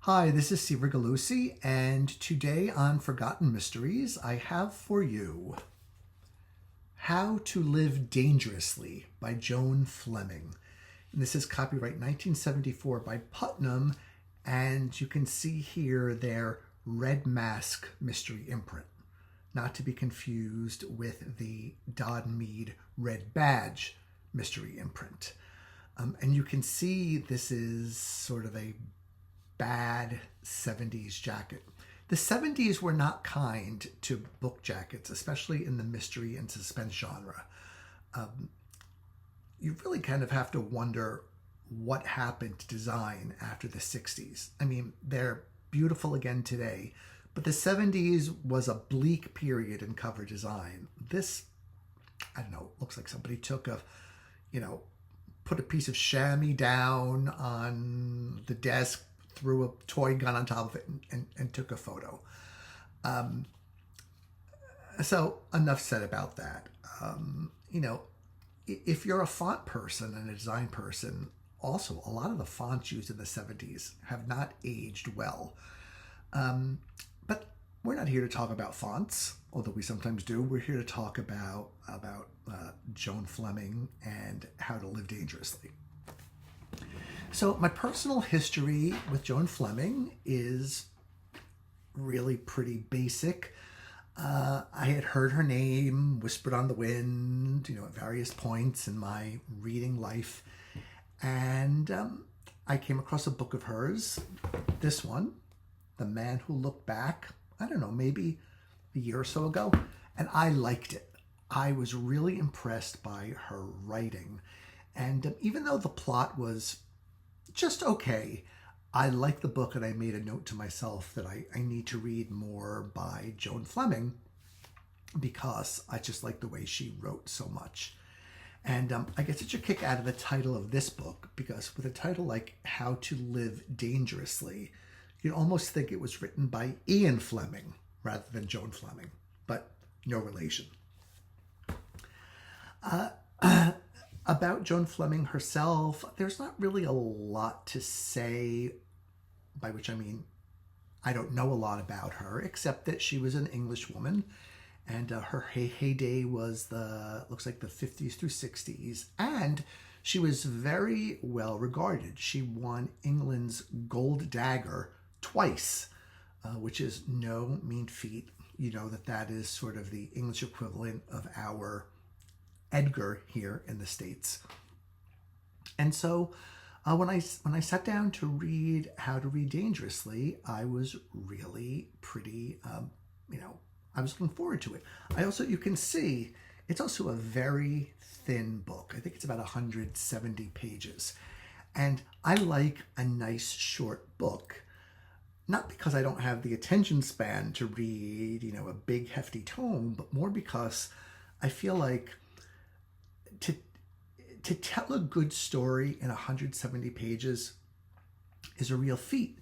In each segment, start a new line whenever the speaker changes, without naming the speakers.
Hi, this is Rigolosi, and today on Forgotten Mysteries, I have for you How to Live Dangerously by Joan Fleming. And this is copyright 1974 by Putnam, and you can see here their Red Mask mystery imprint, not to be confused with the Dodd Mead Red Badge mystery imprint. And you can see this is sort of a bad 70s jacket. The 70s were not kind to book jackets, especially in the mystery and suspense genre. You really kind of have to wonder what happened to design after the 60s. I mean, they're beautiful again today, but the 70s was a bleak period in cover design. This, I don't know, looks like somebody took put a piece of chamois down on the desk, threw a toy gun on top of it and took a photo. So enough said about that. If you're a font person and a design person, also a lot of the fonts used in the 70s have not aged well. But we're not here to talk about fonts, although we sometimes do. We're here to talk about Joan Fleming and how to live dangerously. So my personal history with Joan Fleming is really pretty basic. I had heard her name whispered on the wind, at various points in my reading life. And I came across a book of hers, this one, The Man Who Looked Back, I don't know, maybe a year or so ago. And I liked it. I was really impressed by her writing. And even though the plot was just okay, I liked the book, and I made a note to myself that I need to read more by Joan Fleming because I just like the way she wrote so much. And I get such a kick out of the title of this book because with a title like How to Live Dangerously, you'd almost think it was written by Ian Fleming rather than Joan Fleming, but no relation. About Joan Fleming herself, there's not really a lot to say, by which I mean I don't know a lot about her, except that she was an English woman, and her heyday was looks like the 50s through 60s, and she was very well regarded. She won England's Gold Dagger twice, which is no mean feat. You know that is sort of the English equivalent of our Edgar here in the States. And so when I sat down to read How to Read Dangerously, I was really pretty, I was looking forward to it. You can see, it's also a very thin book. I think it's about 170 pages. And I like a nice short book, not because I don't have the attention span to read, a big hefty tome, but more because I feel like to tell a good story in 170 pages is a real feat,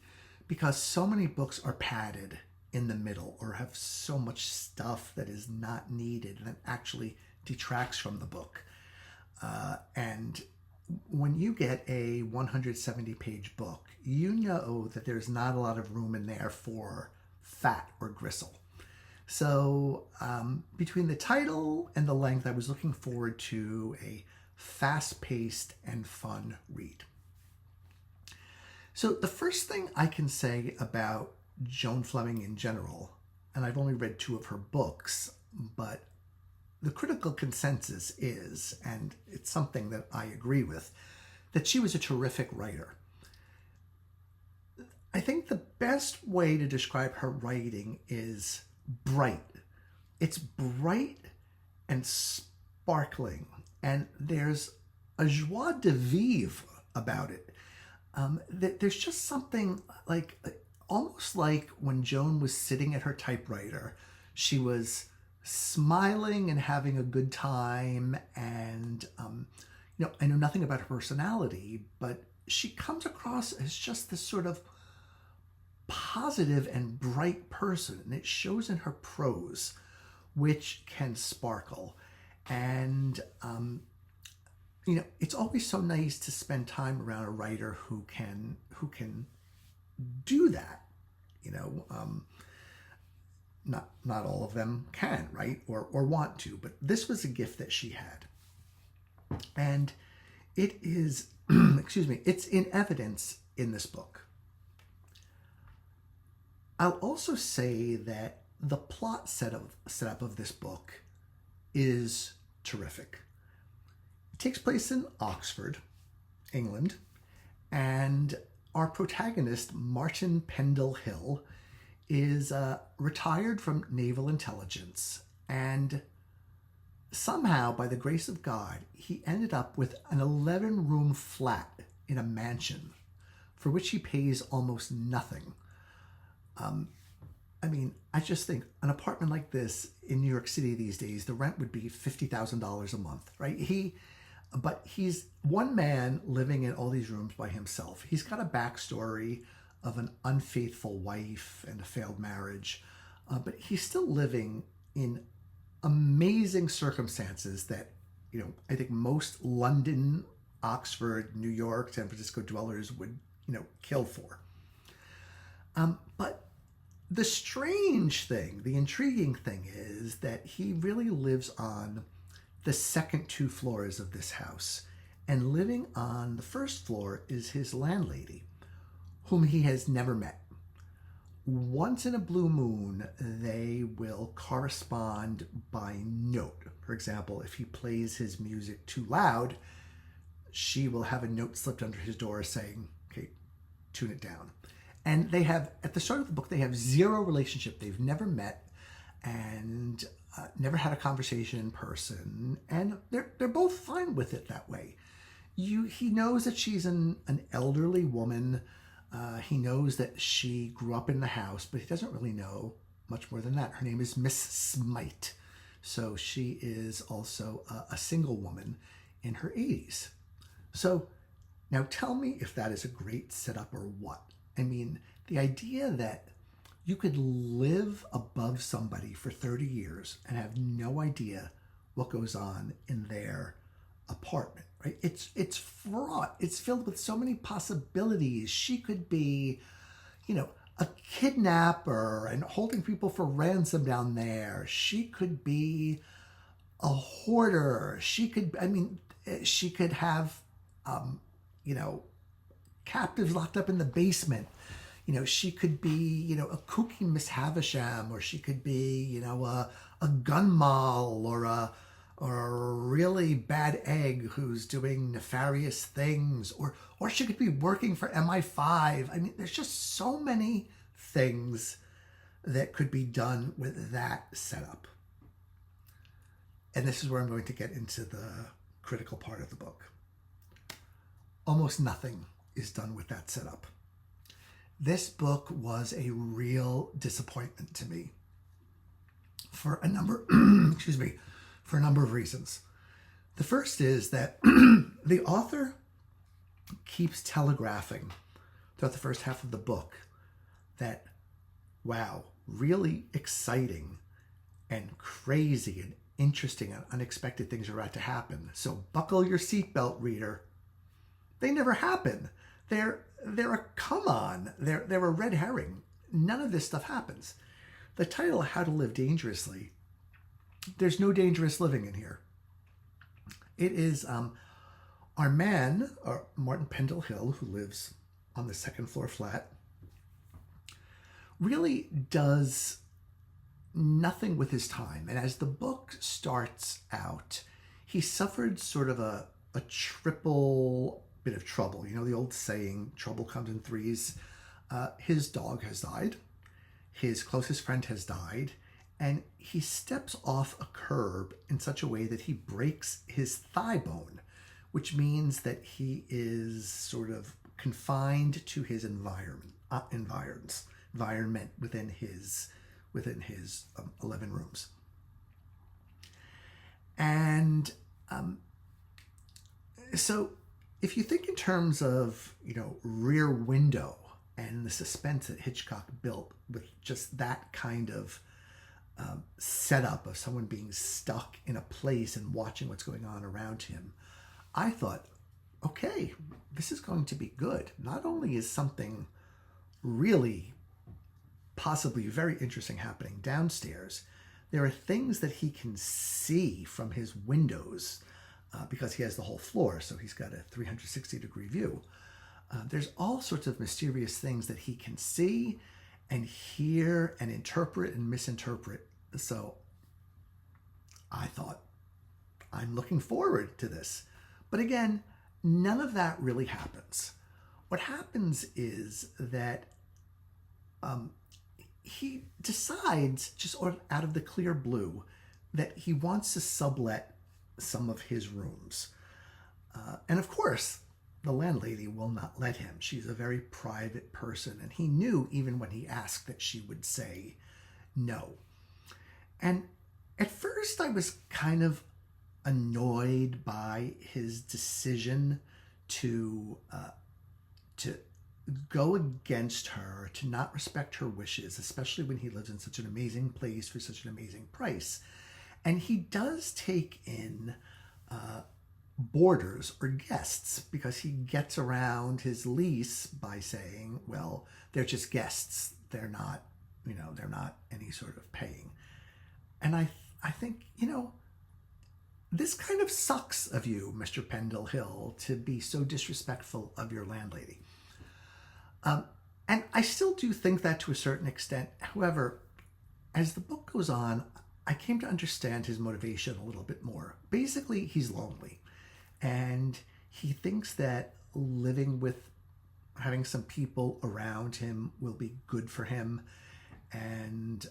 because so many books are padded in the middle or have so much stuff that is not needed and that actually detracts from the book. And when you get a 170-page book, you know that there's not a lot of room in there for fat or gristle. So between the title and the length, I was looking forward to a fast-paced and fun read. So the first thing I can say about Joan Fleming in general, and I've only read 2 of her books, but the critical consensus is, and it's something that I agree with, that she was a terrific writer. I think the best way to describe her writing is bright. It's bright and sparkling, and there's a joie de vivre about it. There's just something like, almost like when Joan was sitting at her typewriter, she was smiling and having a good time, and I know nothing about her personality, but she comes across as just this sort of positive and bright person, and it shows in her prose, which can sparkle. And it's always so nice to spend time around a writer who can do that. You know, not all of them can, right? Or want to, but this was a gift that she had. And it is, excuse me, it's in evidence in this book. I'll also say that the plot setup of this book is terrific. It takes place in Oxford, England, and our protagonist, Martin Pendle Hill, is retired from naval intelligence, and somehow, by the grace of God, he ended up with an 11-room flat in a mansion for which he pays almost nothing. I mean, I just think an apartment like this in New York City these days, the rent would be $50,000 a month, right? But he's one man living in all these rooms by himself. He's got a backstory of an unfaithful wife and a failed marriage, but he's still living in amazing circumstances that, you know, I think most London, Oxford, New York, San Francisco dwellers would, you know, kill for. But the strange thing, the intriguing thing is that he really lives on the second 2 floors of this house, and living on the first floor is his landlady, whom he has never met. Once in a blue moon, they will correspond by note. For example, if he plays his music too loud, she will have a note slipped under his door saying, okay, tune it down. And they have, at the start of the book, they have zero relationship. They've never met and never had a conversation in person. And they're both fine with it that way. He knows that she's an elderly woman. He knows that she grew up in the house, but he doesn't really know much more than that. Her name is Miss Smite. So she is also a single woman in her 80s. So now tell me if that is a great setup or what. I mean, the idea that you could live above somebody for 30 years and have no idea what goes on in their apartment, right? It's fraught. It's filled with so many possibilities. She could be, you know, a kidnapper and holding people for ransom down there. She could be a hoarder. She could have, you know, captives locked up in the basement. You know, she could be, you know, a kooky Miss Havisham, or she could be, you know, a gun moll, or a really bad egg who's doing nefarious things, or she could be working for MI5. I mean, there's just so many things that could be done with that setup. And this is where I'm going to get into the critical part of the book. Almost nothing is done with that setup. This book was a real disappointment to me for a number, for a number of reasons. The first is that the author keeps telegraphing throughout the first half of the book that, wow, really exciting and crazy and interesting and unexpected things are about to happen. So buckle your seatbelt, reader. They never happen. They're a come on. They're a red herring. None of this stuff happens. The title, How to Live Dangerously, there's no dangerous living in here. It is our man, Martin Pendle Hill, who lives on the second floor flat, really does nothing with his time. And as the book starts out, he suffered sort of a triple bit of trouble. You know, the old saying, trouble comes in threes. His dog has died. His closest friend has died. And he steps off a curb in such a way that he breaks his thigh bone, which means that he is sort of confined to his environment within his 11 rooms. And so if you think in terms of, you know, Rear Window and the suspense that Hitchcock built with just that kind of setup of someone being stuck in a place and watching what's going on around him, I thought, okay, this is going to be good. Not only is something really possibly very interesting happening downstairs. There are things that he can see from his windows because he has the whole floor, so he's got a 360-degree view. There's all sorts of mysterious things that he can see and hear and interpret and misinterpret. So I thought, I'm looking forward to this. But again, none of that really happens. What happens is that he decides, just out of the clear blue, that he wants to sublet some of his rooms. And of course, the landlady will not let him. She's a very private person, and he knew even when he asked that she would say no. And at first I was kind of annoyed by his decision to go against her, to not respect her wishes, especially when he lives in such an amazing place for such an amazing price. And he does take in boarders or guests because he gets around his lease by saying, well, they're just guests. They're not, they're not any sort of paying. And I think, this kind of sucks of you, Mr. Pendle Hill, to be so disrespectful of your landlady. And I still do think that to a certain extent. However, as the book goes on, I came to understand his motivation a little bit more. Basically, he's lonely. And he thinks that having some people around him will be good for him. And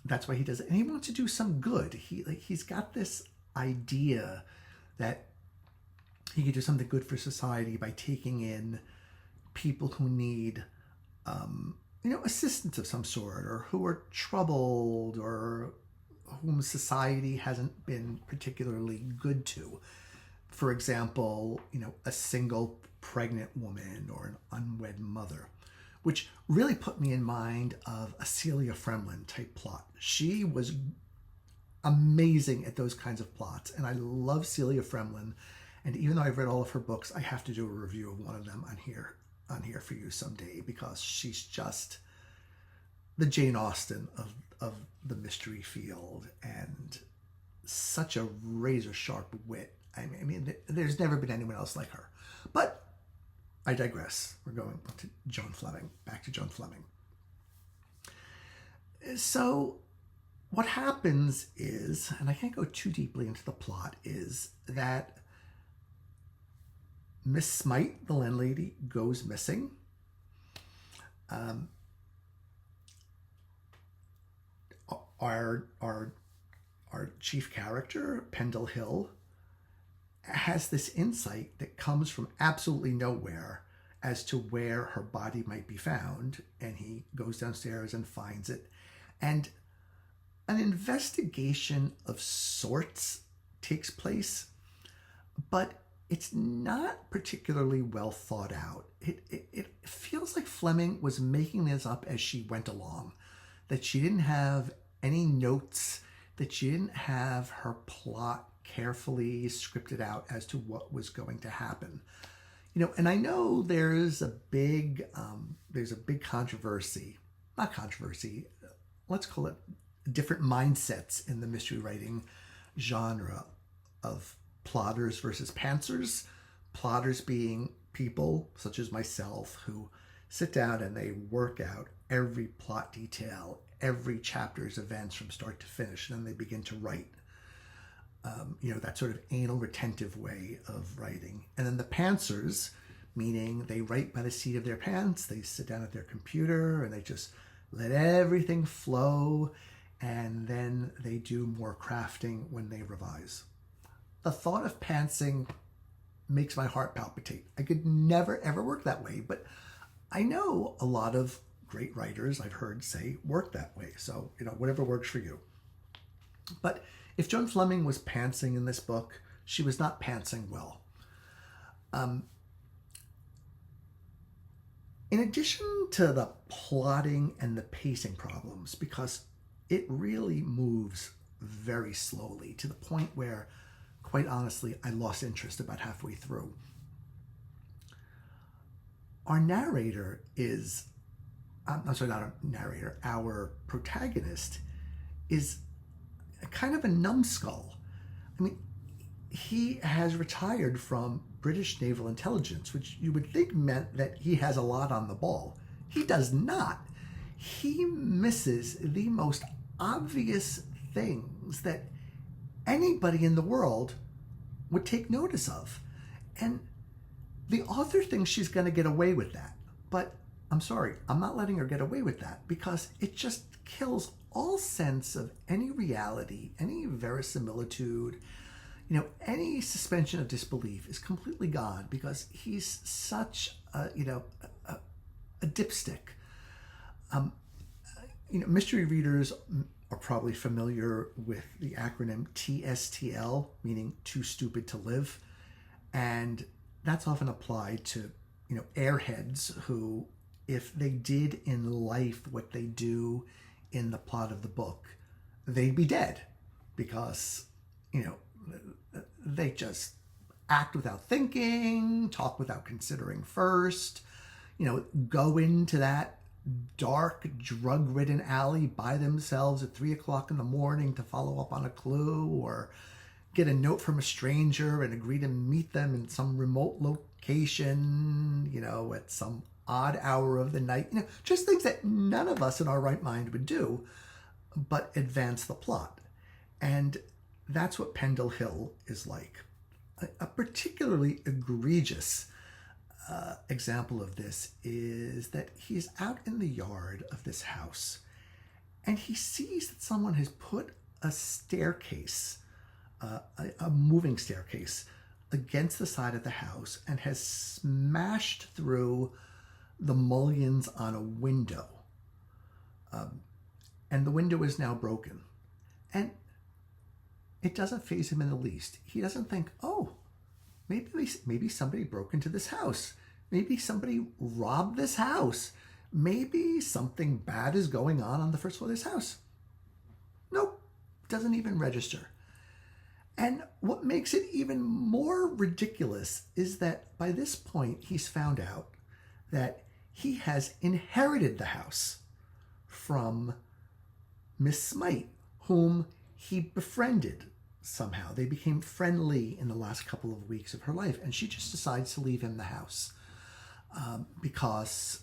that's why he does it. And he wants to do some good. He's got this idea that he could do something good for society by taking in people who need, assistance of some sort, or who are troubled, or whom society hasn't been particularly good to. For example, a single pregnant woman or an unwed mother, which really put me in mind of a Celia Fremlin type plot. She was amazing at those kinds of plots, and I love Celia Fremlin. And even though I've read all of her books, I have to do a review of one of them on here for you someday, because she's just the Jane Austen of the mystery field, and such a razor sharp wit. I mean, there's never been anyone else like her. But I digress. We're going to Joan Fleming, back to Joan Fleming. So what happens is, and I can't go too deeply into the plot, is that Miss Smite, the landlady, goes missing. Our chief character, Pendle Hill, has this insight that comes from absolutely nowhere as to where her body might be found, and he goes downstairs and finds it. And an investigation of sorts takes place, but it's not particularly well thought out. It feels like Fleming was making this up as she went along, that she didn't have any notes, that she didn't have her plot carefully scripted out as to what was going to happen. And I know there's a big controversy, let's call it different mindsets in the mystery writing genre of plotters versus pantsers. Plotters being people such as myself who sit down and they work out every plot detail, every chapter's events from start to finish, and then they begin to write. That sort of anal retentive way of writing. And then the pantsers, meaning they write by the seat of their pants, they sit down at their computer and they just let everything flow, and then they do more crafting when they revise. The thought of pantsing makes my heart palpitate. I could never, ever work that way, but I know a lot of great writers I've heard say work that way. So, whatever works for you. But if Joan Fleming was pantsing in this book, she was not pantsing well. In addition to the plotting and the pacing problems, because it really moves very slowly to the point where, quite honestly, I lost interest about halfway through. our narrator is, I'm sorry, not our narrator, our protagonist is kind of a numbskull. I mean, he has retired from British naval intelligence, which you would think meant that he has a lot on the ball. He does not. He misses the most obvious things that anybody in the world would take notice of. And the author thinks she's going to get away with that. But I'm sorry, I'm not letting her get away with that, because it just kills all sense of any reality, any verisimilitude, any suspension of disbelief is completely gone, because he's such a dipstick. Mystery readers are probably familiar with the acronym TSTL, meaning too stupid to live. And that's often applied to, airheads who, if they did in life what they do in the plot of the book, they'd be dead, because, they just act without thinking, talk without considering first, go into that dark, drug-ridden alley by themselves at 3 o'clock in the morning to follow up on a clue, or get a note from a stranger and agree to meet them in some remote location, at some odd hour of the night. Just things that none of us in our right mind would do, but advance the plot. And that's what Pendle Hill is like. A particularly egregious example of this is that he's out in the yard of this house, and he sees that someone has put a staircase, a moving staircase, against the side of the house, and has smashed through the mullions on a window. And the window is now broken. And it doesn't faze him in the least. He doesn't think, oh, maybe somebody broke into this house. Maybe somebody robbed this house. Maybe something bad is going on the first floor of this house. Nope, doesn't even register. And what makes it even more ridiculous is that by this point, he's found out that he has inherited the house from Miss Smite, whom he befriended somehow. They became friendly in the last couple of weeks of her life, and she just decides to leave him the house because,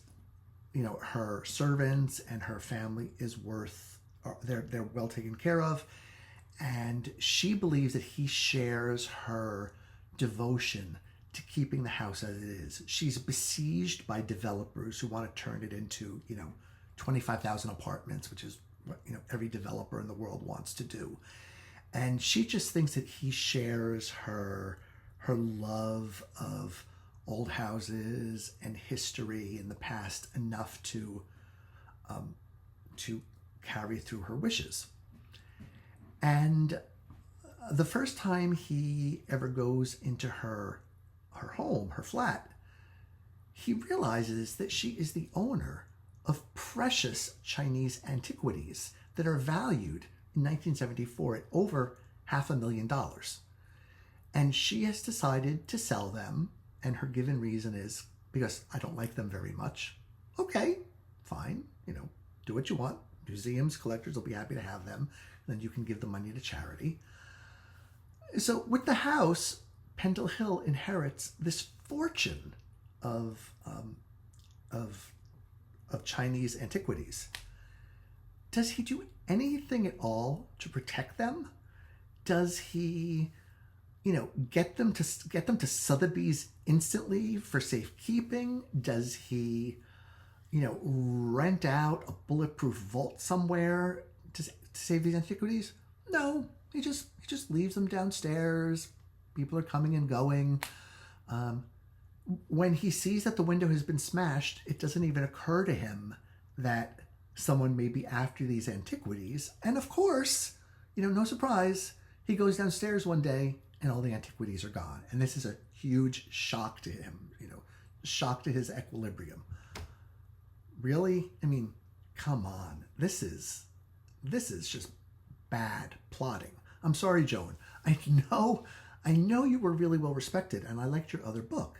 her servants and her family is they're well taken care of, and she believes that he shares her devotion to keeping the house as it is. She's besieged by developers who want to turn it into, 25,000 apartments, which is what, every developer in the world wants to do. And she just thinks that he shares her love of old houses and history in the past enough to carry through her wishes. And the first time he ever goes into her home, her flat, he realizes that she is the owner of precious Chinese antiquities that are valued in 1974 at over $500,000. And she has decided to sell them, and her given reason is, because I don't like them very much. Okay, fine, do what you want. Museums, collectors will be happy to have them, and then you can give the money to charity. So with the house, Pendle Hill inherits this fortune of Chinese antiquities. Does he do anything at all to protect them? Does he, get them to Sotheby's instantly for safekeeping? Does he, rent out a bulletproof vault somewhere to save these antiquities? No, he just leaves them downstairs. People are coming and going. When he sees that the window has been smashed, it doesn't even occur to him that someone may be after these antiquities. And of course, no surprise, he goes downstairs one day and all the antiquities are gone. And this is a huge shock to him, shock to his equilibrium. Really? I mean, come on. This is just bad plotting. I'm sorry, Joan. I know you were really well respected, and I liked your other book.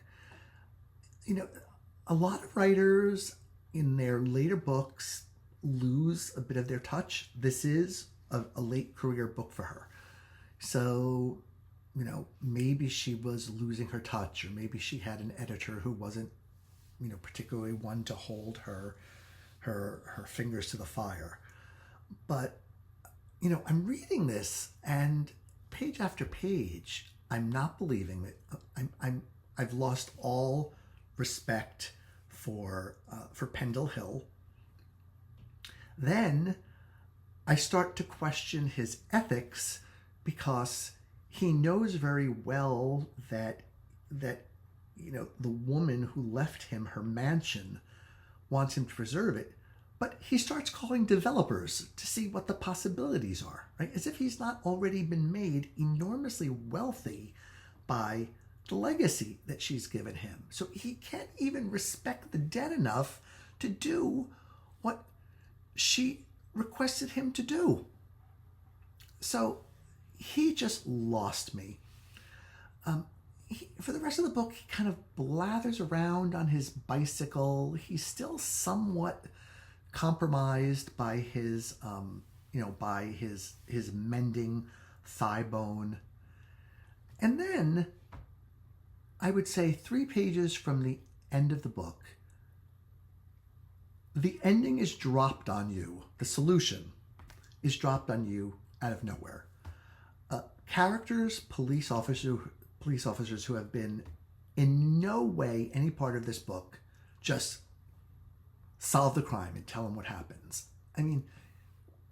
A lot of writers in their later books lose a bit of their touch. This is a late career book for her. So, maybe she was losing her touch, or maybe she had an editor who wasn't, particularly one to hold her fingers to the fire. But, I'm reading this, and page after page, I'm not believing that I've lost all respect for Pendle Hill. Then I start to question his ethics, because he knows very well that the woman who left him her mansion wants him to preserve it, but he starts calling developers to see what the possibilities are, right? As if he's not already been made enormously wealthy by the legacy that she's given him. So he can't even respect the dead enough to do what she requested him to do. So he just lost me. For the rest of the book, he kind of blathers around on his bicycle. He's still somewhat compromised by his mending thigh bone. And then, I would say 3 pages from the end of the book, the ending is dropped on you. The solution is dropped on you out of nowhere. Characters, police officers who have been in no way any part of this book, just solve the crime and tell them what happens. I mean,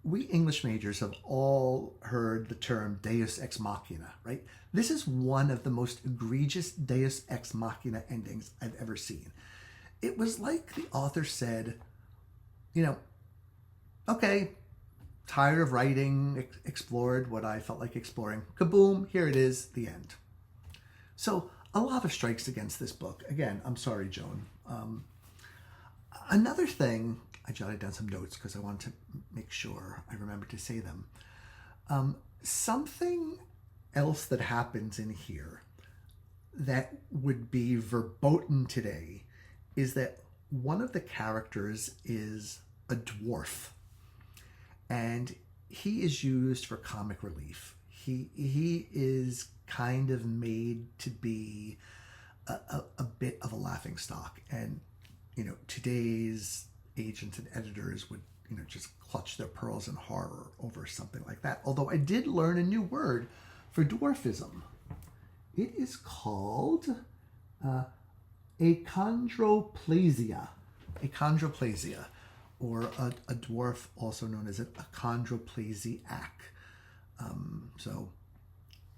we English majors have all heard the term deus ex machina, right? This is one of the most egregious deus ex machina endings I've ever seen. It was like the author said, okay, tired of writing, explored what I felt like exploring. Kaboom, here it is, the end. So a lot of strikes against this book. Again, I'm sorry, Joan. Another thing, I jotted down some notes because I wanted to make sure I remember to say them. Something else that happens in here that would be verboten today is that one of the characters is a dwarf, and he is used for comic relief. He is kind of made to be a bit of a laughingstock, and today's agents and editors would just clutch their pearls in horror over something like that. Although I did learn a new word for dwarfism. It is called achondroplasia. Achondroplasia, or a dwarf also known as an achondroplasiac. So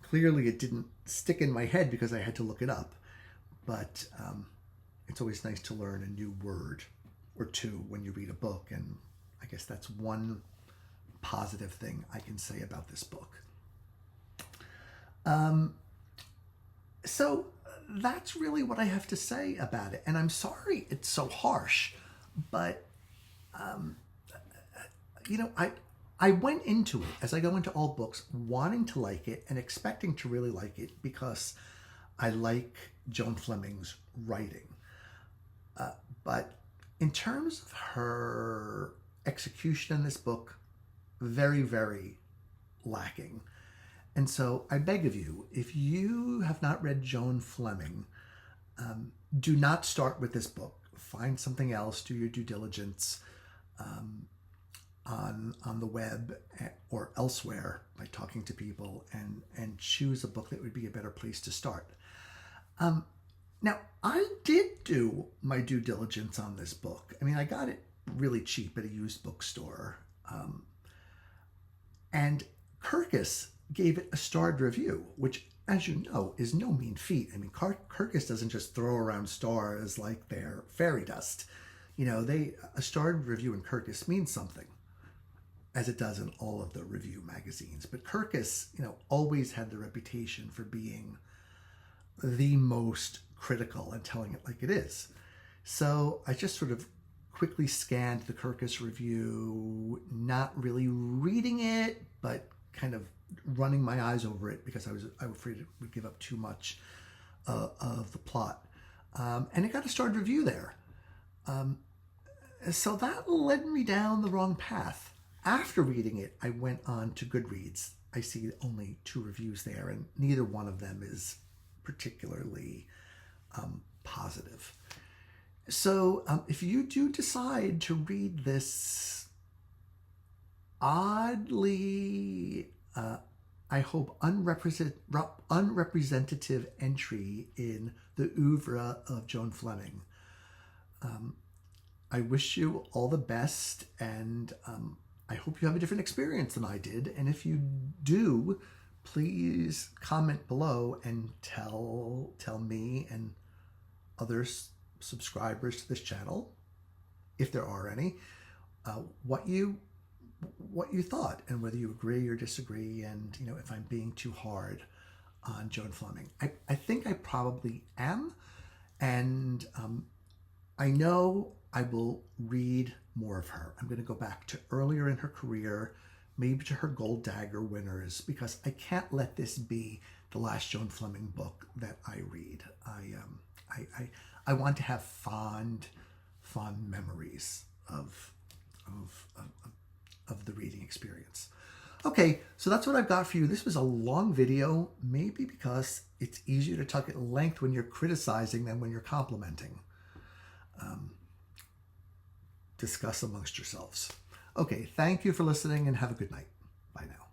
clearly it didn't stick in my head because I had to look it up, but it's always nice to learn a new word or two when you read a book, and I guess that's one positive thing I can say about this book. So that's really what I have to say about it, and I'm sorry it's so harsh, but I went into it, as I go into all books, wanting to like it and expecting to really like it because I like Joan Fleming's writing. But in terms of her execution in this book, very, very lacking. And so I beg of you, if you have not read Joan Fleming, do not start with this book. Find something else, do your due diligence on the web or elsewhere by talking to people, and choose a book that would be a better place to start. Now, I did do my due diligence on this book. I mean, I got it really cheap at a used bookstore. And Kirkus gave it a starred review, which, as you know, is no mean feat. I mean, Kirkus doesn't just throw around stars like they're fairy dust. A starred review in Kirkus means something, as it does in all of the review magazines. But Kirkus, always had the reputation for being the most critical and telling it like it is. So I just sort of quickly scanned the Kirkus review, not really reading it, but kind of running my eyes over it because I was afraid it would give up too much of the plot. And it got a starred review there. So that led me down the wrong path. After reading it, I went on to Goodreads. I see only 2 reviews there, and neither one of them is particularly positive. So if you do decide to read this oddly, I hope, unrepresentative entry in the oeuvre of Joan Fleming, I wish you all the best, and I hope you have a different experience than I did. And if you do, please comment below and tell me and other subscribers to this channel, if there are any, what you thought and whether you agree or disagree, and if I'm being too hard on Joan Fleming. I think I probably am, and I know I will read more of her. I'm going to go back to earlier in her career, maybe to her Gold Dagger winners, because I can't let this be the last Joan Fleming book that I read. I want to have fond memories of the reading experience. Okay, so that's what I've got for you. This was a long video, maybe because it's easier to talk at length when you're criticizing than when you're complimenting. Discuss amongst yourselves. Okay, thank you for listening and have a good night. Bye now.